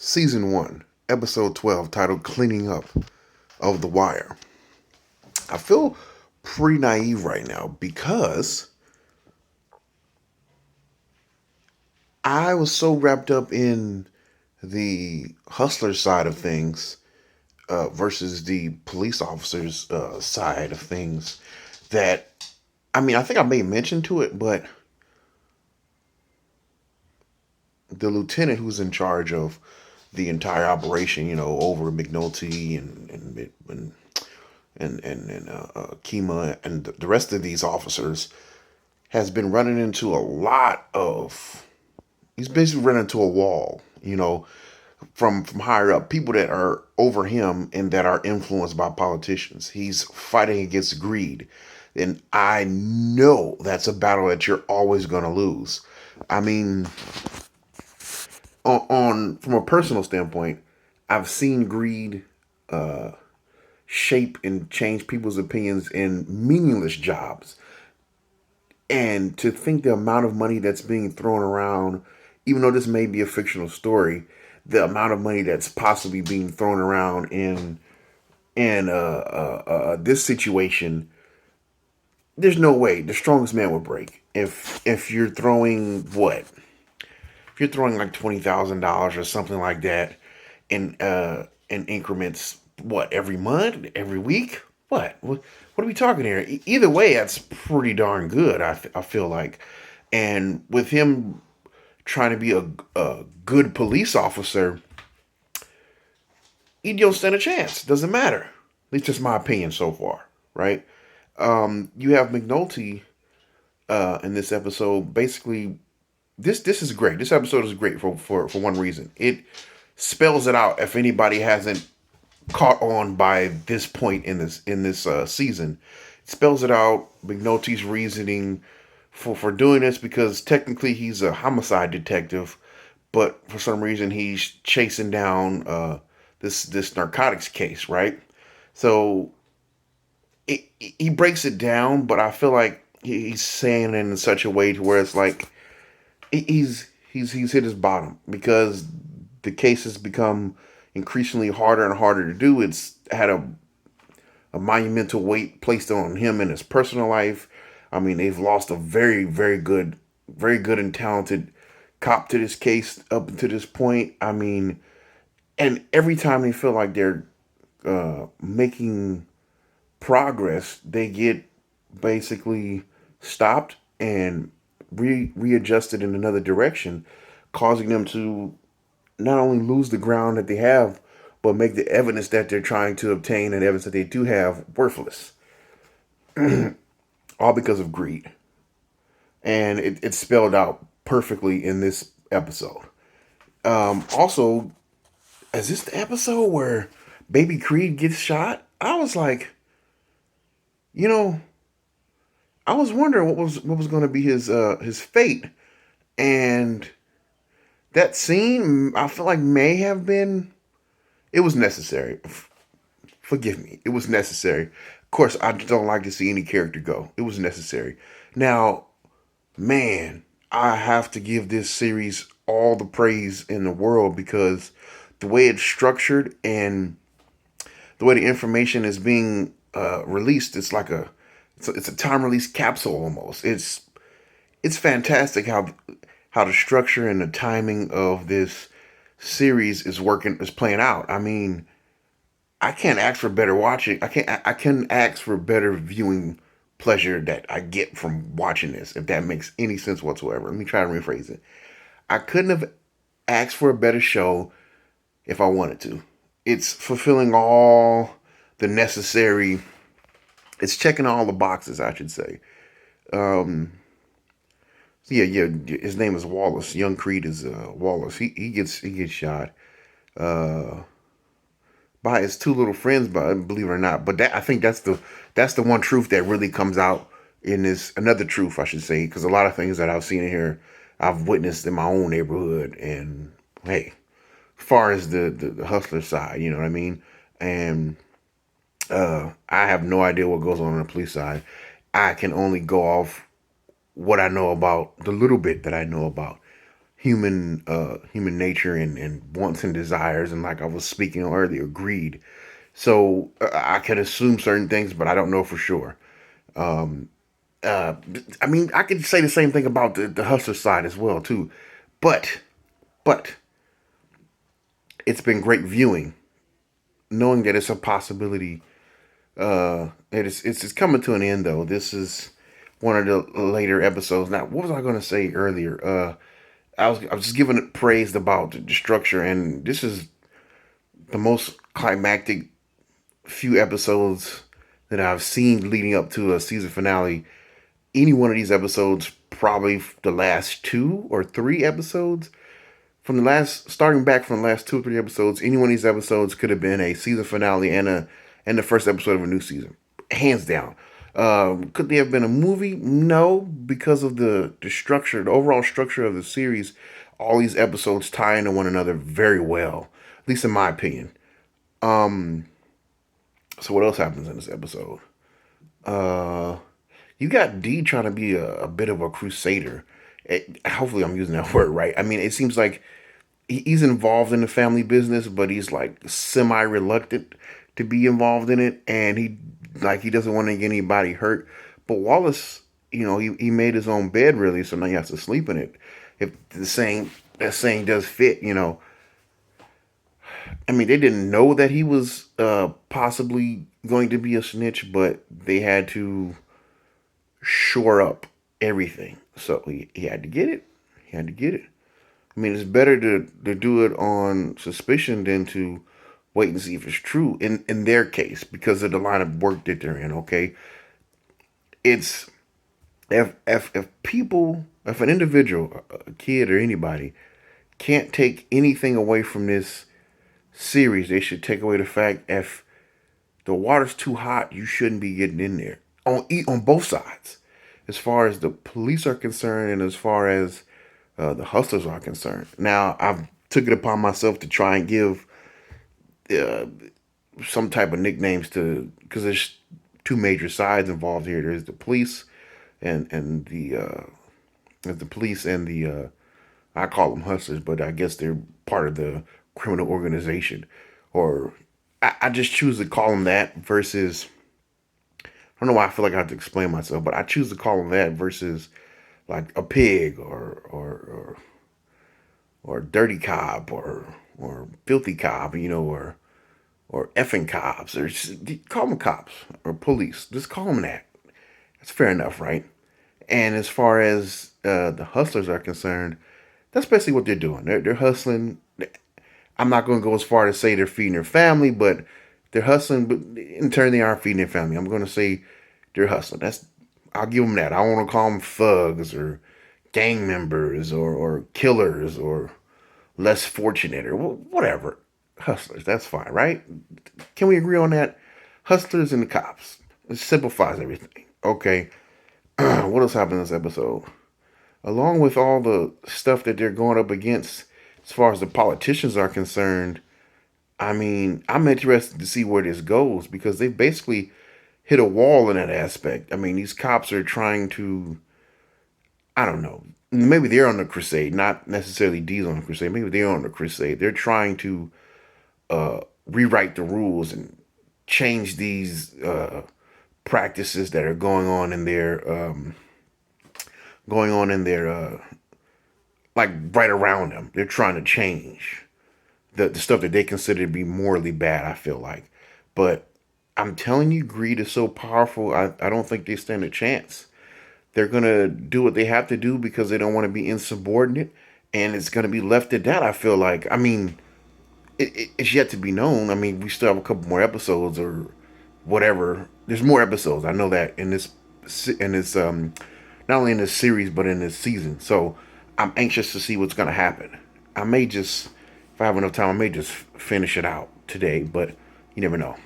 Season 1, Episode 12, titled Cleaning Up of The Wire. I feel pretty naive right now because I was so wrapped up in the hustler side of things versus the police officers side of things that, I think I made mention to it, but the lieutenant who's in charge of the entire operation, over McNulty and Kima and the rest of these officers, has been running into a lot of. He's basically running into a wall, from higher up, people that are over him and that are influenced by politicians. He's fighting against greed, and I know that's a battle that you're always going to lose. I mean, on from a personal standpoint, I've seen greed shape and change people's opinions in meaningless jobs. And to think the amount of money that's being thrown around, even though this may be a fictional story, the amount of money that's possibly being thrown around in this situation, there's no way the strongest man would break. If you're throwing what? If you're throwing like $20,000 or something like that in increments, what, every month, every week? What are we talking here? Either way, that's pretty darn good. I feel like, and with him trying to be a good police officer, he don't stand a chance. Doesn't matter. At least that's my opinion so far, right? You have McNulty in this episode. Basically, this is great. This episode is great for one reason. It spells it out. If anybody hasn't caught on by this point in this season, it spells it out. McNulty's reasoning for doing this, because technically he's a homicide detective, but for some reason he's chasing down this narcotics case, right? So he breaks it down, but I feel like he's saying it in such a way to where it's like he's hit his bottom, because the case has become increasingly harder and harder to do. It's had a monumental weight placed on him in his personal life. I mean, they've lost a very, very good and talented cop to this case up to this point. I mean, and every time they feel like they're making progress, they get basically stopped and readjusted in another direction, causing them to not only lose the ground that they have, but make the evidence that they're trying to obtain and evidence that they do have worthless. All because of greed. And it's spelled out perfectly in this episode. Also, is this the episode where Baby Creed gets shot? I was like, you know, I was wondering what was going to be his fate, and that scene I feel like may have been, it was necessary. Forgive me, it was necessary. Of course, I don't like to see any character go. It was necessary. Now, man, I have to give this series all the praise in the world, because the way it's structured and the way the information is being released, it's a time release capsule almost. It's fantastic how the structure and the timing of this series is playing out. I mean, I can't ask for better watching. I can ask for better viewing pleasure that I get from watching this, if that makes any sense whatsoever. Let me try to rephrase it. I couldn't have asked for a better show if I wanted to. It's fulfilling all the necessary. It's checking all the boxes, I should say. Um, yeah. His name is Wallace. Young Creed is Wallace. He gets shot uh, by his two little friends, but believe it or not. But I think that's the one truth that really comes out in this. Another truth, I should say, because a lot of things that I've seen in here, I've witnessed in my own neighborhood. And hey, as far as the hustler side, you know what I mean. And I have no idea what goes on the police side. I can only go off what I know about, the little bit that I know about human nature and wants and desires, and like I was speaking on earlier, greed. So I can assume certain things, but I don't know for sure. Uh, I mean, I could say the same thing about the hustler side as well too, but but it's been great viewing, knowing that it's a possibility. It's coming to an end though. This is one of the later episodes. Now, what was I going to say earlier? I was just giving it praised about the structure, and this is the most climactic few episodes that I've seen leading up to a season finale. Any one of these episodes, probably the last 2 or 3 episodes from the last, starting back from the last 2 or 3 episodes, any one of these episodes could have been a season finale and the first episode of a new season, hands down. Could they have been a movie? No, because of the structure, the overall structure of the series. All these episodes tie into one another very well, at least in my opinion. So what else happens in this episode? Uh, you got D trying to be a bit of a crusader. Hopefully, I'm using that word right. I mean, it seems like he's involved in the family business, but he's like semi reluctant to be involved in it, and he doesn't want to get anybody hurt. But Wallace, he made his own bed really, so now he has to sleep in it. If that saying does fit, I mean, they didn't know that he was possibly going to be a snitch, but they had to shore up everything. So he had to get it. He had to get it. I mean, it's better to do it on suspicion than to wait and see if it's true in their case because of the line of work that they're in. Okay, it's if people, if an individual, a kid or anybody can't take anything away from this series, they should take away the fact if the water's too hot, you shouldn't be getting in there on both sides, as far as the police are concerned and as far as the hustlers are concerned. Now, I've took it upon myself to try and give uh, some type of nicknames to, because there's two major sides involved here. There's the police and the police and the I call them hustlers, but I guess they're part of the criminal organization, or I just choose to call them that versus. I don't know why I feel like I have to explain myself, but I choose to call them that versus like a pig or dirty cop or filthy cop, or effing cops, or just call them cops or police. Just call them that. That's fair enough, right? And as far as the hustlers are concerned, that's basically what they're doing. They're hustling. I'm not going to go as far to say they're feeding their family, but they're hustling. But in turn, they are feeding their family. I'm going to say they're hustling. I'll give them that. I don't want to call them thugs or gang members or killers or less fortunate or whatever. Hustlers. That's fine, right? Can we agree on that? Hustlers and the cops. It simplifies everything. Okay. What else happened in this episode? Along with all the stuff that they're going up against, as far as the politicians are concerned, I mean, I'm interested to see where this goes because they basically hit a wall in that aspect. I mean, these cops are trying to, I don't know, maybe they're on the crusade, not necessarily D's on the crusade. Maybe they're on the crusade. They're trying to rewrite the rules and change these practices that are going on in their like right around them. They're trying to change the stuff that they consider to be morally bad, I feel like. But I'm telling you, greed is so powerful, I don't think they stand a chance. They're going to do what they have to do because they don't want to be insubordinate. And it's going to be left at that, I feel like. I mean, it's yet to be known. I mean, we still have a couple more episodes or whatever. There's more episodes. I know that in this not only in this series but in this season. So I'm anxious to see what's going to happen. I may just, if I have enough time, I may just finish it out today, but you never know.